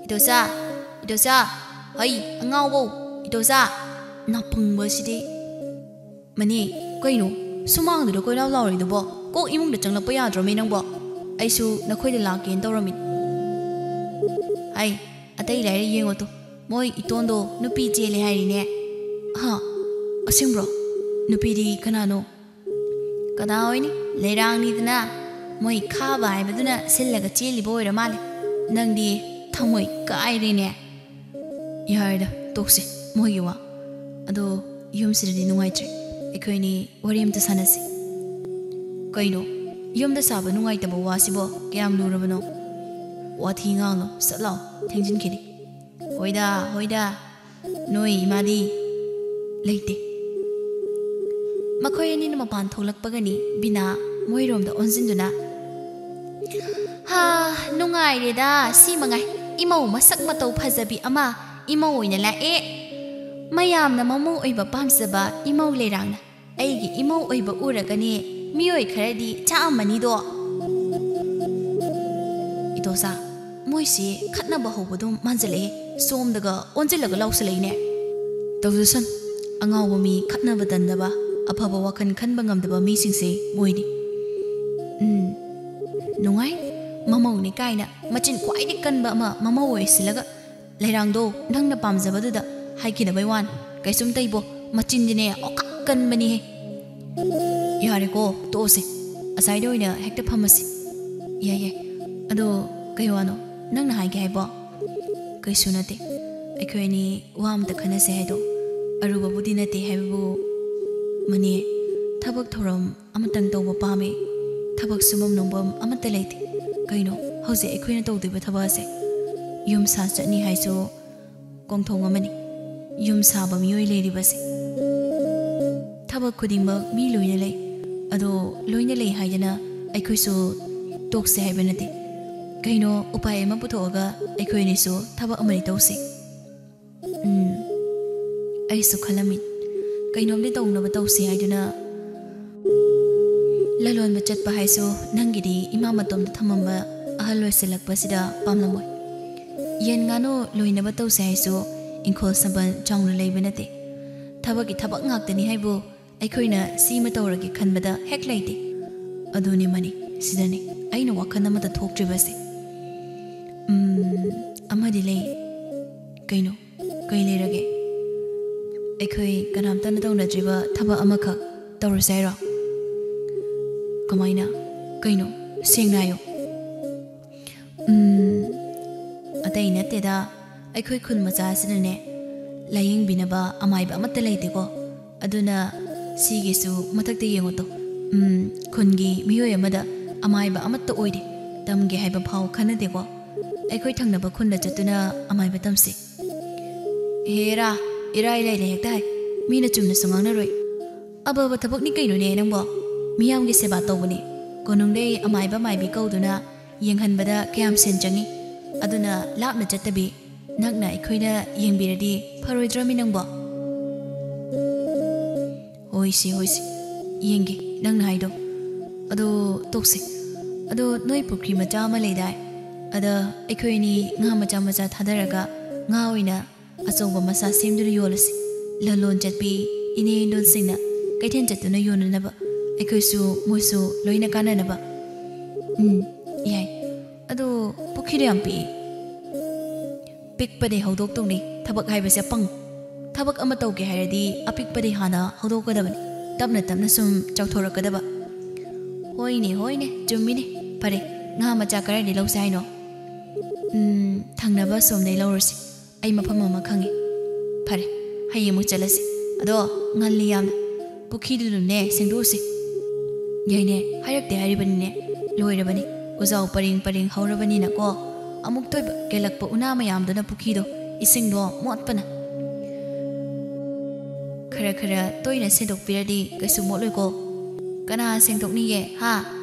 Idosa Hai angaw bo Idosa Napang ba sidi Mani Kaino Sumang dito koy law rin bo Kok imong da chang lakpa yadro may nang bo Aisu nakoy da lakin tawramit Hai Atay ilay yengo to Moy itondo nupi jele hai rin Ha Asim bro Nupi di kanano Kada hoy ni Lerang ni dana Moy kaba ay baduna Silaga chili boy ramali Nang di Thamoy kaay rin Yarda Toksi Moy giwa Ado Yumsida di nungay tri Ekoy ni Wariyam ta sanasi Kaino Yum da saba nungay taba wasibo Kayam lurabano Wati nga no Satlaw Tengjin kini Hoida Noy imadi Leite Makoy ni na mapan tholak pagani Bina Moyrom da onzinduna Ha Nungay reda Si mangay Imaw masak mataw pazabi ama Imaw na lae Mayam na mamu oiba pamsaba Imaw lerang na Aigi imaw oiba uragani Miyoy karadi Chaamani do Itosa ꯃꯣꯏꯁꯤ ꯈꯠꯅꯕ ꯍꯧꯕꯗꯣ ꯃꯥꯟꯖꯜꯂꯛꯑꯦ ꯁꯣꯝꯗꯒ ꯑꯣꯟꯖꯤꯜꯂꯒ ꯂꯥꯎꯁꯜꯂꯛꯏꯅꯦ ꯇꯧꯖꯁꯟ ꯑꯉꯥꯎꯕ ꯃꯤ ꯈꯠꯅꯕ ꯇꯟꯗꯕ ꯑꯐꯕ ꯋꯥꯈꯜ ꯈꯟꯕ ꯉꯝꯗꯕ ꯃꯤꯁꯤꯡꯁꯦ ꯃꯣꯏꯅꯤ ꯅꯨꯡꯉꯥꯏ ꯃꯃꯧꯅꯤ ꯀꯥꯏꯅ ꯃꯆꯤꯟ ꯈ꯭ꯋꯥꯏꯗꯒꯤ ꯀꯟꯕ ꯑꯃ ꯃꯃꯧ ꯑꯣꯏꯁꯤꯜꯂꯒ ꯂꯩꯔꯥꯡꯗꯣ ꯅꯪꯅ ꯄꯥꯝꯖꯕꯗꯨꯗ ꯍꯥꯏꯈꯤꯗꯕꯩ ꯋꯥꯅꯤ ꯀꯩꯁꯨꯝꯇ ꯏꯕꯣ ꯃꯆꯤꯟꯗꯤꯅꯦ ꯑꯣꯀꯥꯛ ꯀꯟꯕꯅꯤꯍꯦ ꯌꯥꯔꯦꯀꯣ ꯇꯣꯛꯑꯁꯦ ꯑꯁꯥꯏꯗ ꯑꯣꯏꯅ ꯍꯦꯛꯇ ꯐꯝꯃꯁꯤ ꯌꯥꯏ ꯌꯥꯏ ꯑꯗꯣ ꯀꯩ ꯋꯥꯅꯣ ꯅꯪꯅ ꯍꯥꯏꯒꯦ ꯍꯥꯏꯕꯣ ꯀꯩꯁꯨ ꯅꯠꯇꯦ ꯑꯩꯈꯣꯏ ꯑꯅꯤ ꯋꯥ ꯑꯝꯇ ꯈꯟꯅꯁꯦ ꯍꯥꯏꯗꯣ ꯑꯔꯨꯕꯕꯨꯗꯤ ꯅꯠꯇꯦ ꯍꯥꯏꯕꯕꯨ ꯃꯅꯦ ꯊꯕꯛ ꯊꯧꯔꯝ ꯑꯃꯇꯪ ꯇꯧꯕ ꯄꯥꯝꯃꯦ ꯊꯕꯛ ꯁꯨꯐꯝ ꯅꯣꯝꯐꯝ ꯑꯃꯠꯇ ꯂꯩꯇꯦ ꯀꯩꯅꯣ ꯍꯧꯖꯤꯛ ꯑꯩꯈꯣꯏꯅ ꯇꯧꯗꯣꯏꯕ ꯊꯕꯛ ꯑꯁꯦ ꯌꯨꯝ ꯁꯥ ꯆꯠꯅꯤ ꯍꯥꯏꯁꯨ ꯀꯣꯡꯊꯣꯡ ꯑꯃꯅꯤ ꯌꯨꯝ ꯁꯥꯕ ꯃꯤꯑꯣꯏ ꯂꯩꯔꯤꯕꯁꯦ ꯊꯕꯛ ꯈꯨꯗꯤꯡꯃꯛ ꯃꯤ ꯂꯣꯏꯅ ꯂꯩ ꯑꯗꯣ ꯂꯣꯏꯅ ꯂꯩ ꯍꯥꯏꯗꯅ ꯑꯩꯈꯣꯏꯁꯨ ꯇꯣꯛꯁꯦ ꯍꯥꯏꯕ ꯅꯠꯇꯦ ꯀꯩꯅꯣ ꯎꯄꯥꯏ ꯑꯃ ꯄꯨꯊꯣꯛꯑꯒ ꯑꯩꯈꯣꯏ ꯑꯅꯤꯁꯨ ꯊꯕꯛ ꯑꯃꯗꯤ ꯇꯧꯁꯤ ꯑꯩꯁꯨ ꯈꯜꯂꯝꯃꯤ ꯀꯩꯅꯣꯝꯗꯤ ꯇꯧꯅꯕ ꯇꯧꯁꯤ ꯍꯥꯏꯗꯨꯅ ꯂꯂꯣꯟꯕ ꯆꯠꯄ ꯍꯥꯏꯁꯨ ꯅꯪꯒꯤꯗꯤ ꯏꯃꯥ ꯃꯇꯣꯝꯗ ꯊꯝꯃꯝꯕ ꯑꯍꯜ ꯑꯣꯏꯁꯤꯜꯂꯛꯄꯁꯤꯗ ꯄꯥꯝꯂꯝꯃꯣꯏ ꯌꯦꯟ ꯉꯥꯅꯨ ꯂꯣꯏꯅꯕ ꯇꯧꯁꯦ ꯍꯥꯏꯁꯨ ꯏꯪꯈꯣꯜ ꯁꯝꯕꯜ ꯆꯥꯎꯅ ꯂꯩꯕ ꯅꯠꯇꯦ ꯊꯕꯛꯀꯤ ꯊꯕꯛ ꯉꯥꯛꯇꯅꯤ ꯍꯥꯏꯕꯨ ꯑꯩꯈꯣꯏꯅ ꯁꯤꯃ ꯇꯧꯔꯒꯦ ꯈꯟꯕꯗ ꯍꯦꯛ ꯂꯩꯇꯦ ꯑꯗꯨꯅꯤ ꯃꯅꯤ ꯁꯤꯗꯅꯤ ꯑꯩꯅ ꯋꯥꯈꯜ ꯑꯃꯗ ꯊꯣꯛꯇ꯭ꯔꯤꯕꯁꯦ ꯑꯃꯗꯤ ꯂꯩ ꯀꯩꯅꯣ ꯀꯩ ꯂꯩꯔꯒꯦ ꯑꯩꯈꯣꯏ ꯀꯅꯥꯝꯇꯅ ꯇꯧꯅꯗ꯭ꯔꯤꯕ ꯊꯕꯛ ꯑꯃꯈꯛ ꯇꯧꯔꯁꯦ ꯍꯥꯏꯔꯣ ꯀꯃꯥꯏꯅ ꯀꯩꯅꯣ ꯁꯦꯡꯅ ꯍꯥꯏꯌꯣ ꯑꯇꯩ ꯅꯠꯇꯦꯗ ꯑꯩꯈꯣꯏ ꯈꯨꯟ ꯃꯆꯥꯁꯤꯗꯅꯦ ꯂꯥꯏꯌꯦꯡꯕꯤꯅꯕ ꯑꯃꯥꯏꯕ ꯑꯃꯠꯇ ꯂꯩꯇꯦꯀꯣ ꯑꯗꯨꯅ ꯁꯤꯒꯤꯁꯨ ꯃꯊꯛꯇ ꯌꯦꯡꯉꯣꯇꯣ ꯈꯨꯟꯒꯤ ꯃꯤꯑꯣꯏ ꯑꯃꯗ ꯑꯃꯥꯏꯕ ꯑꯃꯠꯇ ꯑꯣꯏꯗꯦ ꯇꯝꯒꯦ ꯍꯥꯏꯕ ꯐꯥꯎ ꯈꯟꯅꯗꯦꯀꯣ ꯑꯩꯈꯣꯏ ꯊꯪꯅꯕ ꯈꯨꯟꯗ ꯆꯠꯇꯨꯅ ꯑꯃꯥꯏꯕ ꯇꯝꯁꯤ ꯍꯦꯔꯥ ꯏꯔꯥꯏ ꯂꯥꯏꯅ ꯍꯦꯛꯇ ꯍꯥꯏ ꯃꯤꯅ ꯆꯨꯝꯅꯁꯨ ꯉꯥꯡꯅꯔꯣꯏ ꯑꯕꯕ ꯊꯕꯛꯅꯤ ꯀꯩꯅꯣꯅꯦ ꯅꯪꯕꯣ ꯃꯤꯌꯥꯝꯒꯤ ꯁꯦꯕꯥ ꯇꯧꯕꯅꯤ ꯀꯣꯅꯨꯡꯗꯩ ꯑꯃꯥꯏꯕ ꯃꯥꯏꯕꯤ ꯀꯧꯗꯨꯅ ꯌꯦꯡꯍꯟꯕꯗ ꯀꯌꯥꯝ ꯁꯦꯟ ꯆꯪꯉꯤ ꯑꯗꯨꯅ ꯂꯥꯞꯅ ꯆꯠꯇꯕꯤ ꯅꯛꯅ ꯑꯩꯈꯣꯏꯅ ꯌꯦꯡꯕꯤꯔꯗꯤ ꯐꯔꯣꯏꯗ꯭ꯔꯃꯤ ꯅꯪꯕꯣ ꯍꯣꯏꯁꯤ ꯍꯣꯏꯁꯤ ꯌꯦꯡꯒꯦ ꯅꯪꯅ ꯍꯥꯏꯗꯣ ꯑꯗꯣ ꯇꯣꯛꯁꯤ ꯑꯗꯣ ꯅꯣꯏ ꯄꯨꯈ꯭ꯔꯤ ꯃꯆꯥ ꯑꯃ ꯂꯩꯗꯥꯏ ꯑꯗ ꯑꯩꯈꯣꯏ ꯑꯅꯤ ꯉꯥ ꯃꯆꯥ ꯃꯆꯥ ꯊꯥꯗꯔꯒ ꯉꯥ ꯑꯣꯏꯅ ꯑꯆꯧꯕ ꯃꯆꯥ ꯁꯦꯝꯗꯨꯅ ꯌꯣꯜꯂꯁꯤ ꯂꯂꯣꯟ ꯆꯠꯄꯤ ꯏꯅꯦ ꯏꯟꯗꯣꯟꯁꯤꯡꯅ ꯀꯩꯊꯦꯜ ꯆꯠꯇꯨꯅ ꯌꯣꯟꯅꯅꯕ ꯑꯩꯈꯣꯏꯁꯨ ꯃꯣꯏꯁꯨ ꯂꯣꯏꯅ ꯀꯥꯟꯅꯅꯕ ꯌꯥꯏ ꯑꯗꯣ ꯄꯨꯈ꯭ꯔꯤꯗꯣ ꯌꯥꯝ ꯄꯤꯛꯏ ꯄꯤꯛꯄꯗꯤ ꯍꯧꯗꯣꯛꯇꯧꯅꯤ ꯊꯕꯛ ꯍꯥꯏꯕꯁꯦ ꯑꯄꯪ ꯊꯕꯛ ꯑꯃ ꯇꯧꯒꯦ ꯍꯥꯏꯔꯗꯤ ꯑꯄꯤꯛꯄꯗꯤ ꯍꯥꯟꯅ ꯍꯧꯗꯣꯛꯀꯗꯕꯅꯤ ꯇꯞꯅ ꯇꯞꯅ ꯁꯨꯝ ꯆꯥꯎꯊꯣꯔꯛꯀꯗꯕ ꯍꯣꯏꯅꯦ ꯍꯣꯏꯅꯦ ꯆꯨꯝꯃꯤꯅꯦ ꯐꯔꯦ ꯉꯥ ꯃꯆꯥ ꯀꯔꯥꯏꯗꯩ ꯂꯧꯁꯦ ꯍꯥꯏꯅꯣ ꯊꯪꯅꯕ ꯁꯣꯝꯗꯩ ꯂꯧꯔꯁꯤ ꯑꯩ ꯃꯐꯝ ꯑꯃ ꯈꯪꯉꯤ ꯐꯔꯦ ꯍꯌꯦꯡꯃꯨꯛ ꯆꯠꯂꯁꯤ ꯑꯗꯣ ꯉꯜꯂꯤ ꯌꯥꯝꯅ ꯄꯨꯈ꯭ꯔꯤꯗꯨꯗꯨꯅꯦ ꯁꯦꯡꯗꯣꯛꯎꯁꯤ ꯌꯥꯏꯅꯦ ꯍꯥꯏꯔꯛꯇꯦ ꯍꯥꯏꯔꯤꯕꯅꯤꯅꯦ ꯂꯣꯏꯔꯕꯅꯤ ꯎꯖꯥꯎ ꯄꯔꯦꯡ ꯄꯔꯦꯡ ꯍꯧꯔꯕꯅꯤꯅꯀꯣ ꯑꯃꯨꯛ ꯇꯣꯏꯕ ꯀꯦꯜꯂꯛꯄ ꯎꯅꯥ ꯃꯌꯥꯝꯗꯨꯅ ꯄꯨꯈ꯭ꯔꯤꯗꯣ ꯏꯁꯤꯡꯗꯣ ꯃꯣꯠꯄꯅ ꯈꯔ ꯈꯔ ꯇꯣꯏꯅ ꯁꯦꯡꯗꯣꯛꯄꯤꯔꯗꯤ ꯀꯩꯁꯨ ꯃꯣꯠꯂꯣꯏꯀꯣ ꯀꯅꯥ ꯁꯦꯡꯗꯣꯛꯅꯤꯒꯦ ꯍꯥ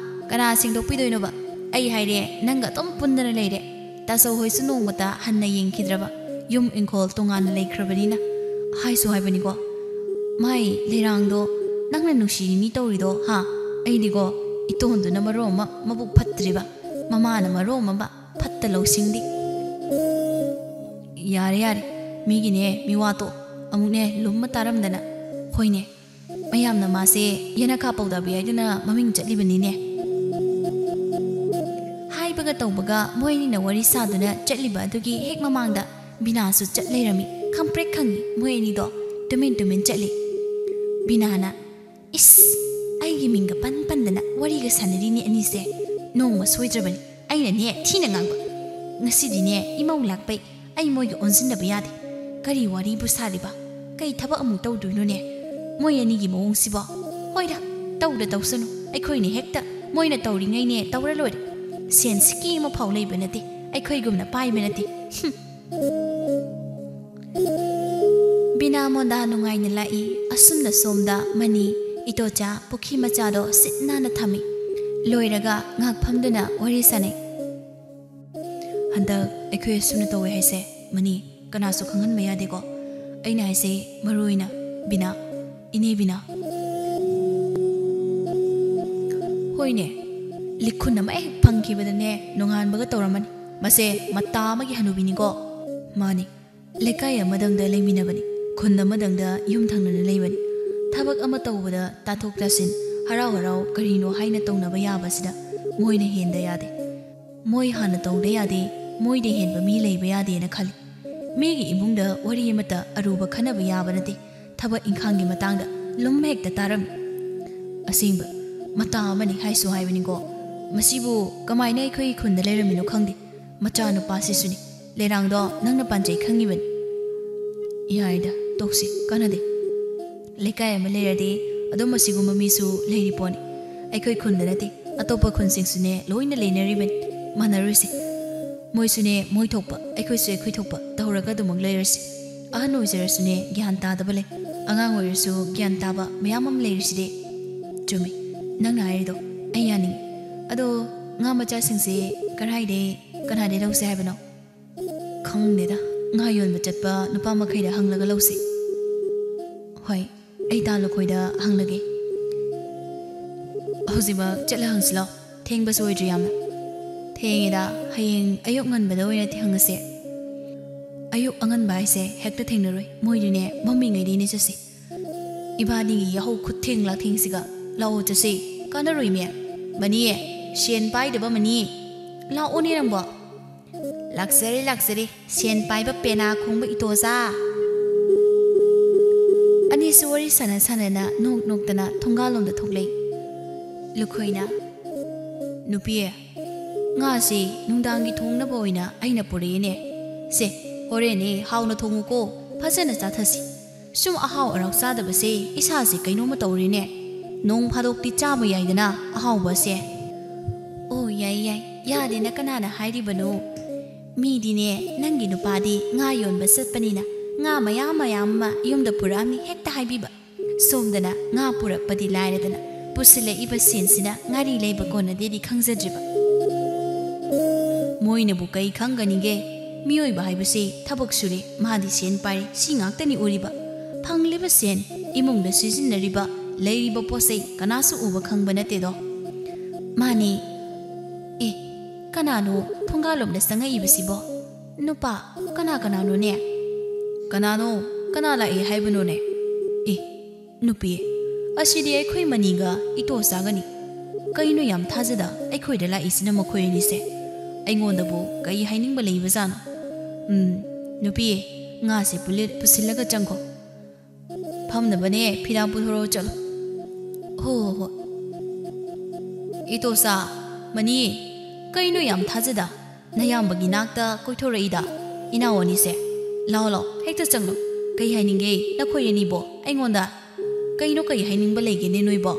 ꯀꯅꯥ ꯁꯦꯡꯗꯣꯛꯄꯤꯗꯣꯏꯅꯣꯕ ꯑꯩ ꯍꯥꯏꯔꯦ ꯅꯪꯒ ꯑꯗꯨꯝ ꯄꯨꯟꯗꯅ ꯂꯩꯔꯦ ꯇꯥꯆꯧ ꯍꯣꯏꯁꯨ ꯅꯣꯡꯃꯇ ꯍꯟꯅ ꯌꯦꯡꯈꯤꯗ꯭ꯔꯕ ꯌꯨꯝ ꯏꯪꯈꯣꯜ ꯇꯣꯉꯥꯟꯅ ꯂꯩꯈ꯭ꯔꯕꯅꯤꯅ ꯍꯥꯏꯁꯨ ꯍꯥꯏꯕꯅꯤꯀꯣ ꯃꯥꯏ ꯂꯩꯔꯥꯡꯗꯣ ꯅꯪꯅ ꯅꯨꯡꯁꯤꯅꯤ ꯇꯧꯔꯤꯗೋ ꯍꯥ ꯑꯩꯗꯤꯀꯣ ꯏꯇꯣꯟꯗꯨꯅ ꯃꯔꯣ ꯑꯃ ꯃꯕꯨꯛ ꯐꯠꯇ꯭ꯔꯤꯕ ꯃꯃꯥꯅ ꯃꯔꯣ ꯑꯃ ꯐꯠꯇ ꯂꯧꯁꯤꯡꯗꯤ ꯌꯥꯔꯦ ꯌꯥꯔꯦ ꯃꯤꯒꯤꯅꯦ ꯃꯤꯋꯥꯇꯣ ꯑꯃꯨꯛꯅꯦ ꯂꯨꯝꯃ ꯇꯥꯔꯝꯗꯅ ꯍꯣꯏꯅꯦ ꯃꯌꯥꯝꯅ ꯃꯥꯁꯦ ꯌꯦꯅꯈꯥ ꯄꯧꯗꯥꯕꯤ ꯍꯥꯏꯗꯨꯅ ꯃꯃꯤꯡ ꯆꯠꯂꯤꯕꯅꯤꯅꯦ ꯍꯥꯏꯕꯒ ꯇꯧꯕꯒ ꯃꯣꯏꯅꯤꯅ ꯋꯥꯔꯤ ꯁꯥꯗꯨꯅ ꯆꯠꯂꯤꯕ ꯑꯗꯨꯒꯤ ꯍꯦꯛ ꯃꯃꯥꯡꯗ ꯕꯤꯅꯥꯁꯨ ꯆꯠ ꯂꯩꯔꯝꯃꯤ ꯈꯪꯄ꯭ꯔꯦꯛ ꯈꯪꯉꯤ ꯃꯣꯏ ꯑꯅꯤꯗꯣ ꯇꯨꯃꯤꯟ ꯇꯨꯃꯤꯟ ꯆꯠꯂꯤ ꯕꯤꯅꯥꯅ ꯏꯁ ꯑꯩꯒꯤ ꯃꯤꯡꯒ ꯄꯟ ꯄꯟꯗꯅ ꯋꯥꯔꯤꯒ ꯁꯥꯟꯅꯔꯤꯅꯦ ꯑꯅꯤꯁꯦ ꯅꯣꯡꯃ ꯁꯣꯏꯗ꯭ꯔꯕꯅꯤ ꯑꯩꯅꯅꯦ ꯊꯤꯅ ꯉꯥꯡꯕ ꯉꯁꯤꯗꯤꯅꯦ ꯏꯃꯧ ꯂꯥꯛꯄꯩ ꯑꯩ ꯃꯣꯏꯒ ꯑꯣꯟꯁꯤꯟꯅꯕ ꯌꯥꯗꯦ ꯀꯔꯤ ꯋꯥꯔꯤꯕꯨ ꯁꯥꯔꯤꯕ ꯀꯩ ꯊꯕꯛ ꯑꯃꯨꯛ ꯇꯧꯗꯣꯏꯅꯣꯅꯦ ꯃꯣꯏ ꯑꯅꯤꯒꯤ ꯃꯑꯣꯡꯁꯤꯕꯣ ꯍꯣꯏꯗ ꯇꯧꯗ ꯇꯧꯁꯅꯨ ꯑꯩꯈꯣꯏꯅ ꯍꯦꯛꯇ ꯃꯣꯏꯅ ꯇꯧꯔꯤꯉꯩꯅꯦ ꯇꯧꯔ ꯂꯣꯏꯔꯦ ꯁꯦꯟ ꯁꯤꯀꯤ ꯑꯃ ꯐꯥꯎ ꯂꯩꯕ ꯅꯠꯇꯦ ꯑꯩꯈꯣꯏꯒꯨꯝꯅ ꯄꯥꯏꯕ ꯅꯠꯇꯦ ꯕꯤꯅꯥ ꯃꯣꯟꯗꯥ ꯅꯨꯡꯉꯥꯏꯅ ꯂꯥꯛꯏ ꯑꯁꯨꯝꯅ ꯁꯣꯝꯗ ꯃꯅꯤ ꯏꯇꯣꯆꯥ ꯄꯨꯈ꯭ꯔꯤ ꯃꯆꯥꯗꯣ ꯁꯤꯠ ꯅꯥꯟꯅ ꯊꯝꯃꯤ ꯂꯣꯏꯔꯒ ꯉꯥꯛ ꯐꯝꯗꯨꯅ ꯋꯥꯔꯤ ꯁꯥꯟꯅꯩ ꯍꯟꯗꯛ ꯑꯩꯈꯣꯏ ꯑꯁꯨꯝꯅ ꯇꯧꯋꯦ ꯍꯥꯏꯁꯦ ꯃꯅꯤ ꯀꯅꯥꯁꯨ ꯈꯪꯍꯟꯕ ꯌꯥꯗꯦꯀꯣ ꯑꯩꯅ ꯍꯥꯏꯁꯦ ꯃꯔꯨ ꯑꯣꯏꯅ ꯕꯤꯅꯥ ꯏꯅꯦ ꯕꯤꯅꯥ ꯍꯣꯏꯅꯦ ꯂꯤꯈꯨꯟ ꯑꯃ ꯍꯦꯛ ꯐꯪꯈꯤꯕꯗꯅꯦ ꯅꯣꯡꯉꯥꯟꯕꯒ ꯇꯧꯔꯝꯃꯅꯤ ꯃꯁꯦ ꯃꯇꯥ ꯑꯃꯒꯤ ꯍꯅꯨꯕꯤꯅꯤꯀꯣ ꯃꯥꯅꯤ ꯂꯩꯀꯥꯏ ꯑꯃꯗꯪꯗ ꯂꯩꯃꯤꯟꯅꯕꯅꯤ ꯈꯨꯟ ꯑꯃꯗꯪꯗ ꯌꯨꯝ ꯊꯪꯅꯅ ꯂꯩꯕꯅꯤ ꯊꯕꯛ ꯑꯃ ꯇꯧꯕꯗ ꯇꯥꯊꯣꯛ ꯇꯥꯁꯤꯟ ꯍꯔꯥꯎ ꯍꯔꯥꯎ ꯀꯔꯤꯅꯣ ꯍꯥꯏꯅ ꯇꯧꯅꯕ ꯌꯥꯕꯁꯤꯗ ꯃꯣꯏꯅ ꯍꯦꯟꯗ ꯌꯥꯗꯦ ꯃꯣꯏ ꯍꯥꯟꯅ ꯇꯧꯗ ꯌꯥꯗꯦ ꯃꯣꯏꯗ ꯍꯦꯟꯕ ꯃꯤ ꯂꯩꯕ ꯌꯥꯗꯦꯅ ꯈꯜꯂꯤ ꯃꯤꯒꯤ ꯏꯃꯨꯡꯗ ꯋꯥꯔꯤ ꯑꯃꯠꯇ ꯑꯔꯨꯕ ꯈꯟꯅꯕ ꯌꯥꯕ ꯅꯠꯇꯦ ꯊꯕꯛ ꯏꯪꯈꯥꯡꯒꯤ ꯃꯇꯥꯡꯗ ꯂꯨꯝ ꯍꯦꯛꯇ ꯇꯥꯔꯝꯃꯤ ꯑꯁꯦꯡꯕ ꯃꯇꯥ ꯑꯃꯅꯤ ꯍꯥꯏꯁꯨ ꯍꯥꯏꯕꯅꯤꯀꯣ ꯃꯁꯤꯕꯨ ꯀꯃꯥꯏꯅ ꯑꯩꯈꯣꯏꯒꯤ ꯈꯨꯟꯗ ꯂꯩꯔꯝꯃꯤꯅꯣ ꯈꯪꯗꯦ ꯃꯆꯥꯅꯨꯄꯥꯁꯤꯁꯨꯅꯤ ꯂꯩꯔꯥꯡꯗꯣ ꯅꯪꯅ ꯄꯥꯟꯖꯩ ꯈꯪꯉꯤꯕꯅꯤ ꯌꯥꯏꯗ ꯇꯣꯛꯁꯤ ꯀꯥꯟꯅꯗꯦ ꯂꯩꯀꯥꯏ ꯑꯃ ꯂꯩꯔꯗꯤ ꯑꯗꯨꯝ ꯑꯁꯤꯒꯨꯝꯕ ꯃꯤꯁꯨ ꯂꯩꯔꯤ ꯄꯣꯠꯅꯤ ꯑꯩꯈꯣꯏ ꯈꯨꯟꯗ ꯅꯠꯇꯦ ꯑꯇꯣꯞꯄ ꯈꯨꯟꯁꯤꯡꯁꯨꯅꯦ ꯂꯣꯏꯅ ꯂꯩꯅꯔꯤꯕꯅꯤ ꯃꯥꯟꯅꯔꯨꯁꯤ ꯃꯣꯏꯁꯨꯅꯦ ꯃꯣꯏ ꯊꯣꯛꯄ ꯑꯩꯈꯣꯏꯁꯨ ꯑꯩꯈꯣꯏ ꯊꯣꯛꯄ ꯇꯧꯔꯒ ꯑꯗꯨꯃꯛ ꯂꯩꯔꯁꯤ ꯑꯍꯟ ꯑꯣꯏꯖꯔꯁꯨꯅꯦ ꯒ꯭ꯌꯥꯟ ꯇꯥꯗꯕ ꯂꯩ ꯑꯉꯥꯡ ꯑꯣꯏꯔꯁꯨ ꯒ꯭ꯌꯥꯟ ꯇꯥꯕ ꯃꯌꯥꯝ ꯑꯃ ꯂꯩꯔꯤꯁꯤꯗꯤ ꯆꯨꯝꯃꯤ ꯅꯪꯅ ꯍꯥꯏꯔꯤꯗꯣ ꯑꯩ ꯌꯥꯅꯤꯡꯉꯤ ꯑꯗꯣ ꯉꯥ ꯃꯆꯥꯁꯤꯡꯁꯦ ꯀꯅꯥꯗꯩ ꯂꯧꯁꯦ ꯍꯥꯏꯕꯅꯣ ꯈꯪꯗꯦꯗ ꯉꯥ ꯌꯣꯟꯕ ꯆꯠꯄ ꯅꯨꯄꯥ ꯃꯈꯩꯗ ꯍꯪꯂꯒ ꯂꯧꯁꯤ ꯍꯣꯏ ꯑꯩ ꯇꯥꯂꯨꯈꯣꯏꯗ ꯍꯪꯂꯒꯦ ꯍꯧꯖꯤꯛꯃꯛ ꯆꯠꯂ ꯍꯪꯁꯤ ꯂꯥꯎ ꯊꯦꯡꯕꯁꯨ ꯑꯣꯏꯗ꯭ꯔꯤ ꯌꯥꯝꯅ ꯊꯦꯡꯉꯦꯗ ꯍꯌꯦꯡ ꯑꯌꯨꯛ ꯉꯟꯕꯗ ꯑꯣꯏꯅ ꯍꯪꯉꯁꯦ ꯑꯌꯨꯛ ꯑꯉꯟꯕ ꯍꯥꯏꯁꯦ ꯍꯦꯛꯇ ꯊꯦꯡꯅꯔꯣꯏ ꯃꯣꯏꯗꯨꯅꯦ ꯃꯝꯃꯤꯉꯩꯗꯩꯅꯦ ꯆꯠꯁꯤ ꯏꯕꯥꯅꯤꯒꯤ ꯌꯥꯍꯧ ꯈꯨꯠꯊꯦꯡ ꯂꯥꯛꯊꯦꯡꯁꯤꯒ ꯂꯥꯛꯑꯣ ꯆꯠꯁꯤ ꯀꯥꯟꯅꯔꯣꯏꯃꯦ ꯃꯅꯤꯌꯦ ꯁꯦꯟ ꯄꯥꯏꯗꯕ ꯃꯅꯤ ꯂꯥꯛꯑꯣꯅꯦ ꯅꯪꯕꯣ ꯂꯥꯛꯆꯔꯤ ꯁꯦꯟ ꯄꯥꯏꯕ ꯄꯦꯅꯥ ꯈꯣꯡꯕ ꯏꯇꯣꯆꯥ ꯑꯅꯤꯁꯨ ꯋꯥꯔꯤ ꯁꯥꯟꯅ ꯅꯣꯛ ꯅꯣꯛꯇꯅ ꯊꯣꯡꯒꯥꯜꯂꯣꯝꯗ ꯊꯣꯛꯂꯛꯏ ꯂꯨꯈꯣꯏꯅ ꯅꯨꯄꯤ ꯉꯥꯁꯤ ꯅꯨꯡꯗꯥꯡꯒꯤ ꯊꯣꯡꯅꯕ ꯑꯣꯏꯅ ꯑꯩꯅ ꯄꯨꯔꯛꯏꯅꯦ ꯁꯦ ꯍꯣꯔꯦꯟꯅꯦ ꯍꯥꯎꯅ ꯊꯣꯡꯉꯨꯀꯣ ꯐꯖꯅ ꯆꯥꯊꯁꯤ ꯁꯨꯝ ꯑꯍꯥꯎ ꯑꯔꯥꯎ ꯆꯥꯗꯕꯁꯦ ꯏꯁꯥꯁꯦ ꯀꯩꯅꯣꯝꯃ ꯇꯧꯔꯤꯅꯦ ꯅꯣꯡ ꯐꯥꯗꯣꯛꯇꯤ ꯆꯥꯕ ꯌꯥꯏꯗꯅ ꯑꯍꯥꯎꯕꯁꯦ ꯑꯣ ꯌꯥꯏ ꯌꯥꯗꯦꯅ ꯀꯅꯥꯅ ꯍꯥꯏꯔꯤꯕꯅꯣ ꯃꯤꯗꯤꯅꯦ ꯅꯪꯒꯤ ꯅꯨꯄꯥꯗꯤ ꯉꯥ ꯌꯣꯟꯕ ꯆꯠꯄꯅꯤꯅ ꯉꯥ ꯃꯌꯥꯝ ꯑꯃ ꯌꯨꯝꯗ ꯄꯨꯔꯛꯑꯝꯅꯤ ꯍꯦꯛꯇ ꯍꯥꯏꯕꯤꯕ ꯁꯣꯝꯗꯅ ꯉꯥ ꯄꯨꯔꯛꯄꯗꯤ ಲಾಯರದನ ꯄꯨꯁꯤꯜꯂꯛꯏꯕ ꯁꯦꯟꯁꯤꯅ ꯉꯥꯔꯤ ꯂꯩꯕ ꯀꯣꯟꯅꯗꯦꯗꯤ ꯈꯪꯖꯗ꯭ꯔꯤꯕ ꯃꯣꯏꯅꯕꯨ ꯀꯩ ꯈꯪꯒꯅꯤꯒꯦ ꯃꯤꯑꯣꯏꯕ ꯍꯥꯏꯕꯁꯤ ꯊꯕꯛ ꯁꯨꯔꯦ ꯃꯥꯗꯤ ꯁꯦꯟ ꯄꯥꯏꯔꯤ ꯁꯤ ꯉꯥꯛꯇꯅꯤ ꯎꯔꯤꯕ ꯐꯪꯂꯤꯕ ꯁꯦꯟ ꯏꯃꯨꯡꯗ ꯁꯤꯖꯤꯟꯅꯔꯤꯕ ꯂꯩꯔꯤꯕ ꯄꯣꯠꯆꯩ ꯀꯅꯥꯁꯨ ꯎꯕ ꯈꯪꯕ ꯅꯠꯇꯦꯗꯣ ꯃꯥꯅꯤ ꯀꯅꯥꯅꯣ ꯊꯣꯡꯒꯥꯜꯂꯣꯝꯗ ꯆꯪꯉꯛꯏꯕꯁꯤꯕꯣ ꯅꯨꯄꯥ ꯀꯅꯥꯅꯣꯅꯦ ꯀꯅꯥ ꯂꯥꯛꯏ ꯍꯥꯏꯕꯅꯣꯅꯦ ꯅꯨꯄꯤ ꯑꯁꯤꯗꯤ ꯑꯩꯈꯣꯏ ꯃꯅꯤꯒ ꯏꯇꯣꯆꯥꯒꯅꯤ ꯀꯩꯅꯣ ꯌꯥꯝ ꯊꯥꯖꯗ ꯑꯩꯈꯣꯏꯗ ꯂꯥꯛꯏꯁꯤꯅ ꯃꯈꯣꯏ ꯑꯅꯤꯁꯦ ꯑꯩꯉꯣꯟꯗꯕꯨ ꯀꯩ ꯍꯥꯏꯅꯤꯡꯕ ꯂꯩꯕꯖꯥꯠꯅꯣ ꯅꯨꯄꯤ ꯉꯥꯁꯦ ꯄꯨꯁꯤꯜꯂꯒ ꯆꯪꯈꯣ ꯐꯝꯅꯕꯅꯦ ꯐꯤꯔꯥ ꯄꯨꯊꯣꯔꯛꯑꯣ ꯆꯠꯂꯣ ꯍꯣ ꯏꯇꯣꯆꯥ ꯃꯅꯤ ꯀꯩꯅꯣ ꯌꯥꯝ ꯊꯥꯖꯗ ꯅꯌꯥꯝꯕꯒꯤ ꯅꯥꯛꯇ ꯀꯣꯏꯊꯣꯔꯛꯏꯗ ꯏꯅꯥꯎ ꯑꯅꯤꯁꯦ ꯂꯥꯎ ꯍꯦꯛꯇ ꯆꯪꯂꯣ ꯀꯩ ꯍꯥꯏꯅꯤꯡꯒꯦ ꯅꯈꯣꯏ ꯑꯅꯤꯕꯣ ꯑꯩꯉꯣꯟꯗ ꯀꯩ ꯍꯥꯏꯅꯤꯡꯕ ꯂꯩꯒꯦꯅꯦ ꯅꯣꯏꯕꯣ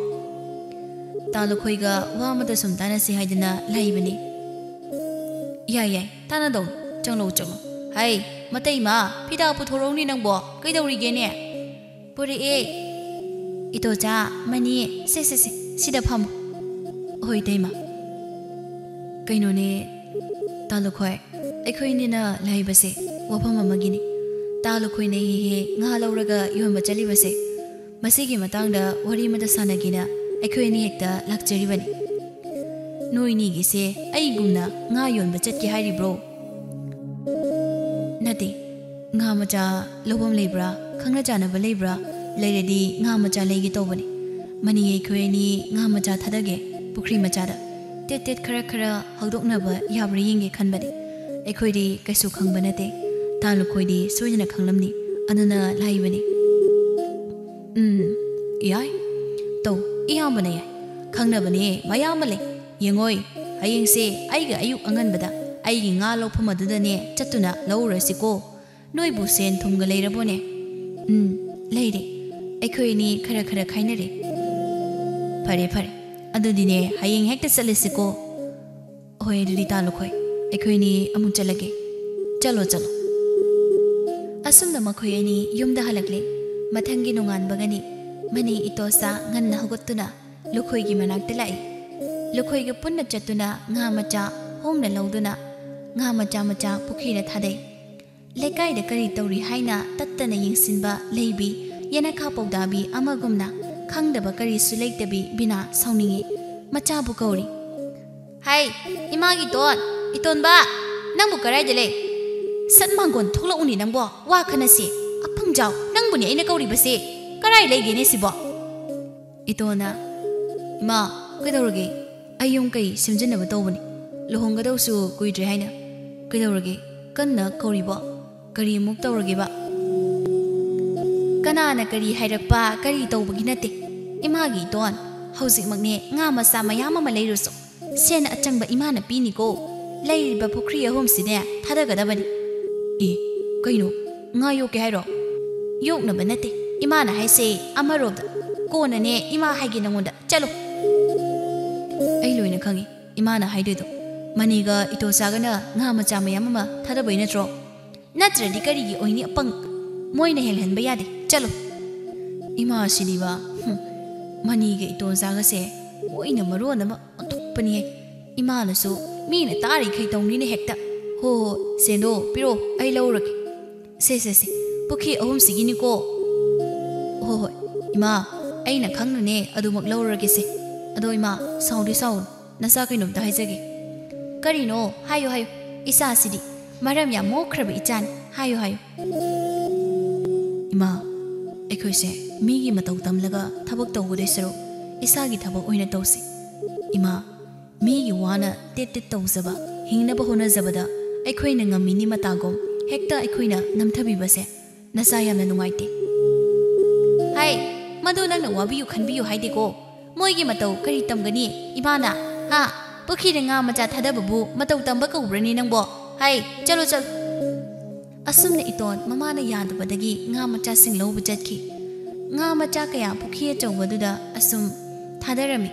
ꯇꯥꯂꯨꯈꯣꯏꯒ ꯋꯥ ꯑꯃꯗ ꯁꯨꯝ ꯇꯥꯟꯅꯁꯤ ꯍꯥꯏꯗꯅ ꯂꯩꯕꯅꯤ ꯌꯥꯏ ꯇꯥꯟꯅꯗꯧ ꯆꯪꯂꯣ ꯍꯩ ꯃꯇꯩꯃ ꯐꯤꯗꯥ ꯄꯨꯊꯣꯔꯛꯎꯅꯤ ꯅꯪꯕꯣ ꯀꯩꯗꯧꯔꯤꯒꯦꯅꯦ ꯄꯨꯔꯛꯑꯦ ꯏꯇꯣꯆꯥ ꯃꯅꯤ ꯁꯦ ꯁꯤꯗ ꯐꯝꯃꯨ ꯍꯣꯏ ꯇꯩꯃ ꯀꯩꯅꯣꯅꯦ ꯇꯥꯂꯨꯈꯣꯏ ꯑꯩꯈꯣꯏꯅꯤꯅ ꯂꯩꯕꯁꯦ ꯋꯥꯐꯝ ꯑꯃꯒꯤꯅꯤ ꯇꯥꯂꯨꯈꯣꯏꯅ ꯍꯦꯛ ꯉꯥ ꯂꯧꯔꯒ ꯌꯣꯟꯕ ꯆꯠꯂꯤꯕꯁꯦ ꯃꯁꯤꯒꯤ ꯃꯇꯥꯡꯗ ꯋꯥꯔꯤ ꯑꯃꯗ ꯁꯥꯟꯅꯒꯦꯅ ꯑꯩꯈꯣꯏ ꯑꯅꯤ ꯍꯦꯛꯇ ꯂꯥꯛꯆꯔꯤꯕꯅꯤ ꯅꯣꯏꯅꯤꯒꯤꯁꯦ ꯑꯩꯒꯨꯝꯅ ꯉꯥ ꯌꯣꯟꯕ ꯆꯠꯀꯦ ꯍꯥꯏꯔꯤꯕ꯭ꯔꯣ ꯅꯠꯇꯦ ꯉꯥ ꯃꯆꯥ ꯂꯧꯐꯝ ꯂꯩꯕ꯭ꯔꯥ ꯈꯪꯅ ꯆꯥꯟꯅꯕ ꯂꯩꯕ꯭ꯔꯥ ꯂꯩꯔꯗꯤ ꯉꯥ ꯃꯆꯥ ꯂꯩꯒꯦ ꯇꯧꯕꯅꯤ ꯃꯅꯤ ꯑꯩꯈꯣꯏ ꯑꯅꯤ ꯉꯥ ꯃꯆꯥ ꯊꯥꯗꯒꯦ ꯄꯨꯈ꯭ꯔꯤ ꯃꯆꯥꯗ ꯇꯦꯠ ꯈꯔ ꯍꯧꯗꯣꯛꯅꯕ ꯌꯥꯕ꯭ꯔꯥ ꯌꯦꯡꯒꯦ ꯈꯟꯕꯅꯤ ꯑꯩꯈꯣꯏꯗꯤ ꯀꯩꯁꯨ ꯈꯪꯕ ꯅꯠꯇꯦ ꯇꯥꯂꯨꯈꯣꯏꯗꯤ ꯁꯣꯏꯗꯅ ꯈꯪꯂꯝꯅꯤ ꯑꯗꯨꯅ ꯂꯥꯛꯏꯕꯅꯤ ꯌꯥꯏ ꯇꯧ ꯏꯌꯥꯝꯕꯅ ꯌꯥꯏ ꯈꯪꯅꯕꯅꯦ ꯃꯌꯥꯝ ꯑꯃ ꯂꯩ ꯌꯦꯡꯉꯣꯏ ꯍꯌꯦꯡꯁꯦ ꯑꯩꯒ ꯑꯌꯨꯛ ꯑꯉꯟꯕꯗ ꯑꯩꯒꯤ ꯉꯥ ꯂꯧꯐꯝ ꯑꯗꯨꯗꯅꯦ ꯆꯠꯇꯨꯅ ꯂꯧꯔꯁꯤꯀꯣ ꯅꯣꯏꯕꯨ ꯁꯦꯟ ꯊꯨꯝꯒ ꯂꯩꯔꯕꯣꯅꯦ ꯂꯩꯔꯦ ꯑꯩꯈꯣꯏ ꯑꯅꯤ ꯈꯔ ꯈꯥꯏꯅꯔꯦ ꯐꯔꯦ ꯑꯗꯨꯗꯤꯅꯦ ꯍꯌꯦꯡ ꯍꯦꯛꯇ ꯆꯠꯂꯁꯤꯀꯣ ꯍꯣꯏ ꯑꯗꯨꯗꯤ ꯇꯥꯂꯨꯈꯣꯏ ꯑꯩꯈꯣꯏ ꯑꯅꯤ ꯑꯃꯨꯛ ꯆꯠꯂꯒꯦ ꯆꯠꯂꯣ ꯑꯁꯨꯝꯅ ꯃꯈꯣꯏ ꯑꯅꯤ ꯌꯨꯝꯗ ꯍꯜꯂꯛꯂꯦ ꯃꯊꯪꯒꯤ ꯅꯣꯡꯉꯥꯟꯕꯒꯅꯤ ꯃꯅꯤ ꯏꯇꯣꯆꯥ ꯉꯟꯅ ꯍꯧꯒꯠꯇꯨꯅ ꯂꯨꯈꯣꯏꯒꯤ ꯃꯅꯥꯛꯇ ꯂꯥꯛꯏ ꯂꯨꯈꯣꯏꯒ ꯄꯨꯟꯅ ꯆꯠꯇꯨꯅ ꯉꯥ ꯃꯆꯥ ꯍꯣꯡꯅ ꯂꯧꯗꯨꯅ ꯉꯥ ꯃꯆꯥ ꯄꯨꯈ꯭ꯔꯤꯗ ꯊꯥꯗꯩ ꯂꯩꯀꯥꯏꯗ ꯀꯔꯤ ꯇꯧꯔꯤ ꯍꯥꯏꯅ ꯇꯠꯇꯅ ꯌꯦꯡꯁꯤꯟꯕ ꯂꯩꯕꯤ ꯌꯦꯅꯈꯥ ꯄꯧꯗꯥꯕꯤ ꯑꯃꯒꯨꯝꯅ ꯈꯪꯗꯕ ꯀꯔꯤꯁꯨ ꯂꯩꯇꯕꯤ ꯕꯤꯅꯥ ꯁꯥꯎꯅꯤꯡꯉꯤ ꯃꯆꯥꯕꯨ ꯀꯧꯔꯤ ꯍꯥꯏ ꯏꯃꯥꯒꯤ ꯏꯇꯣꯟꯕ nangbu karai dele sat manggon thokla uni nangbo wa khana si aphang jaw nangbu ni aina kauri base karai lege ne sibo itona ima kaidawrage ayung kai simjina ba tawbani lohonga dawsu kuidre haina kaidawrage kanna kauribo kari muk tawrage ba kanana kari hairakpa kari tawbagi nate imagi ton hauzik magne nga masa mayama ma leiruso sena achangba imana pini ko leiriba pukri ahom sine thadagadabani e kaino nga yo ke hairo yok na banate imana haise amarobda kona ne ima haigi nangonda chalo ai loina khangi imana haidoido maniga ito sagana nga macha mayam ma thadabai natro natradi karigi oini apang moina helhen bayade chalo ima siniba maniga ito saga se oina marona ma thukpani ima nasu mina tari khai tongni ne hekta ho sendo piro ai lawrak se pukhi ahum sigini ko ho ima aina khangna ne adumak lawrage se ado ima saudi sound nasa kainom ta haijage karino hayo isa sidi maram ya mokraba ichan hayo ima ekhoise migi matau tamlaga thabak tawde sero isa gi thabak oina tawse ima migi wana tet tawzaba hingna ba hona zabada ekhoina ngamini matagom hekta ekhoina namthabi base nasa yamna nungaite hai madu nang wabiyu khanbiyu haideko moigi matau kari tamgani ibana ha pukhi nga macha thadababu matau tamba kaubrani nangbo hai chalo asumna iton mamana yadabadagi nga macha sing lobu jatki nga macha kaya pukhi chawbaduda asum thadarami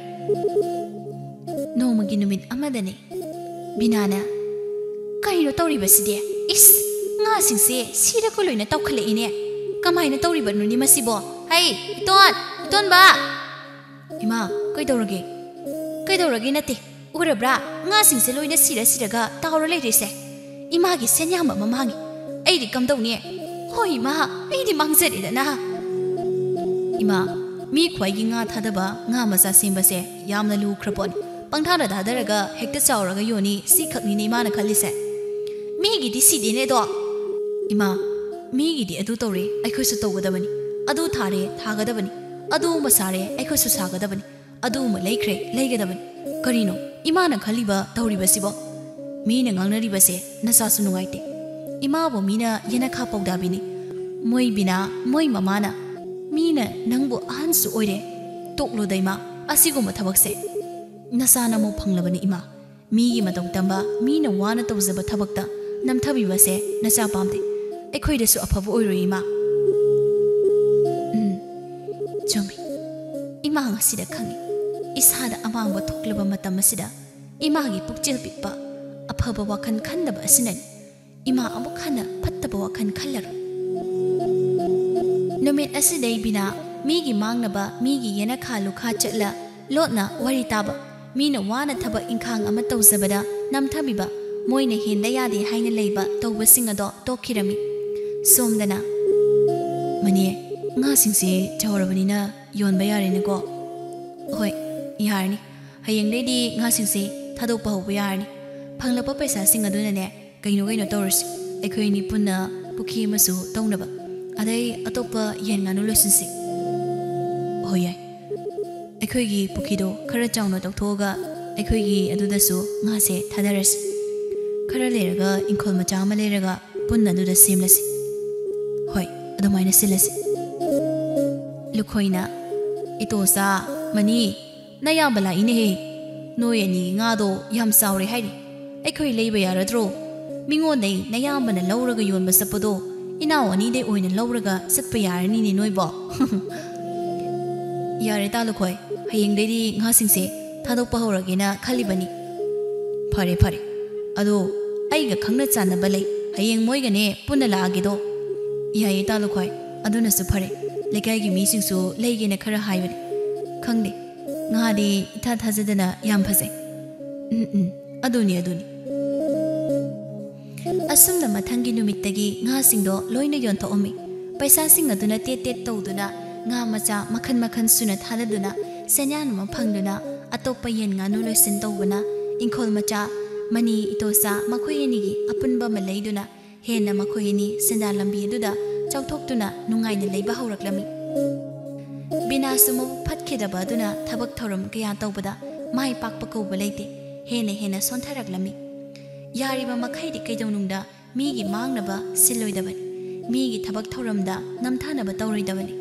nomagi numit amadani binana kairo tawribaside is nga singse sira ko loina tawkhale ine kamaina tawribanu ni masibo hai iton ba ima kaidawrage nate urabra nga singse loina siraga tawra leirese ima gi senyama mamangi aidi kamdawni hoi ma aidi mangzari na ima mi khwai gi nga thadaba nga maza sembase yamna lu khrapon pangthana dadaraga hekta chawraga yoni si khakni ni mana khalise mi gi di sidine do ima mi gi di adu tawre aikhoisu tawgadabani adu thare thagadabani adu masare aikhoisu sagadabani adu ma leikhre leigadabani karino imana khaliba tawribasibo mina ngangnaribase nasasu nugaite ima bo mina yana kha pawdabini moi bina moi mamana mina nangbu ahansu oire toklo daima asiguma thabakse nasana mo phanglabani ima migi matau tamba mina wana tawzaba thabakta namthabi base nasa pamde ekhoidasu afabu oiro ima chumi ima ngasida khangi isada amangba thoklaba matam asida ima gi pukchil pikpa afaba wakhan khandaba asinan ima amuk khana phattaba wakhan khallar numit asidai bina migi mangnaba migi yena khalu kha chatla lotna wari taba mina wana thaba inkhang ama tawzabada namthabiba moina hinda yade haina leiba tawbasinga do tokhirami somdana mani nga singse chawrabanina yonba yarene ko hoi yarni hayeng dei di nga singse thadokpa hoba yarni phanglapa paisa sing aduna ne kaino tawrsi ekhoi ni punna pukhi masu tawnaba adai atopa yen nganu losinsi hoye ekhoi gi pukhi do khara chawna tawthoga ekhoi gi adudasu nga se thadaras khara leraga inkhol macha ma leraga punna duda simlasi hoi adumaina silasi lukhoina itosa mani nayambala ine he noyani nga do yam saure hairi ekhoi leiba yaradro mingo nei nayambana lawraga yonba sapado inawani de oina lawraga satpa yarani ni noibo yare ta lukhoi hayeng dei nga singse thadokpa horagena khalibani phare ado aiga khangna chana balai hayeng moigane punna laagido yaye ta lukhoi aduna su phare lekai gi mi singsu leigena khara haibani khangde ngadi itha thajadana yam phase aduni asumna mathangi numittagi nga singdo loina yonto omi paisa sing aduna tet tawduna nga macha makhan suna thaladuna senyan ma phangduna atopa yen nga nu loisin tawbana inkhol macha Mani itosa makoyini gi apunba malayduna hena makoyini senda lambi duda chawthoktuna nungaina leiba hawraklami bina sumu phatkidaba duna thabak thoram kaya tawbada mai pakpa kawba leite hena sontaraklami yariba makhaidi kaidonungda migi mangnaba siloidabani migi thabak thoramda namthanaba tawroidabani